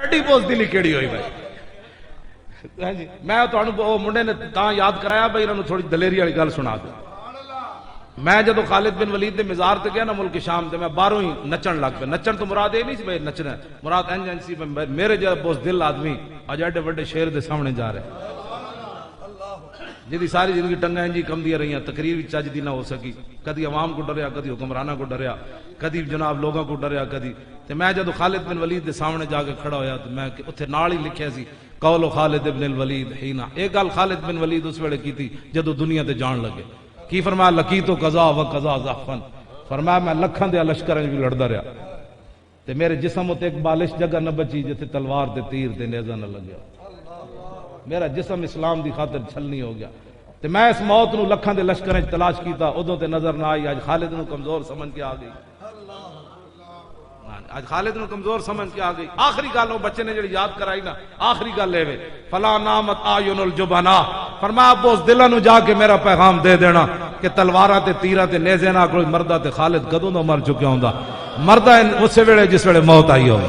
AD बुज़दिली केड़ी होई भाई। हाँ जी, मैं तुहानू मुंडे ने तां याद कराया भाई इन्होंने थोड़ी दलेरी वाली गल सुना दो। मैं जो खालिद बिन वलीद के मिजार ते गया ना मुल्क शाम ते मैं बाहरों ही नचन लग पे। नचन तो मुराद ये नहीं भाई नचना, मुराद इंज सी मेरे जो बुज़दिल आदमी अज एडे बड़े शेर के सामने जा रहे, जिंदी सारी जिंदगी टंगा इंजी कमदियां रही, तकरीर भी चज दी ना हो सकी, कदी अवाम को डरिया, कदी हुक्मराना को डरिया, कदी जनाब लोगों को डरिया कदी। ते मैं जो खालिद बिन वलीद के सामने जाके खड़ा होया तो मैं उत्थे नाल ही लिखिया सी कौलो खालिद बिन वलीद ही ना। एक गल खालिद बिन वलीद उस वेले की थी जदों दुनिया ते जान लगे। की फरमाया लकी तो कज़ा व कज़ा ज़हफ़न, फरमाया मैं लखां दे लश्कर भी लड़दा रहा ते मेरे जिस्म उत्ते एक बालिश जगह न बची जिथे तलवार ते तीर ते नेज़ा न लग्या। मेरा जिस्म इस्लाम की खातिर छलनी हो गया। ते मैं इस मौत नूं लखां दे लश्कर तलाश किया, उदों ते नजर ना आई। अज खालिद नूं कमजोर समझ के आ गई, आज खालिद नूं कमजोर समझ के आ गई। आखिरी गल वो बच्चे ने जी याद कराई ना, आखिरी गल ए फला नामत आयुनुल जुबना, फरमाया बुज़दिलां नूं जाके मेरा पैगाम दे देना कि तलवारां ते तीरां ते नेज़े ना कोई मरदा ते खालिद कदों दा मर चुकिया हुंदा, मरदा उस वेले जिस वेले मौत आई होवे।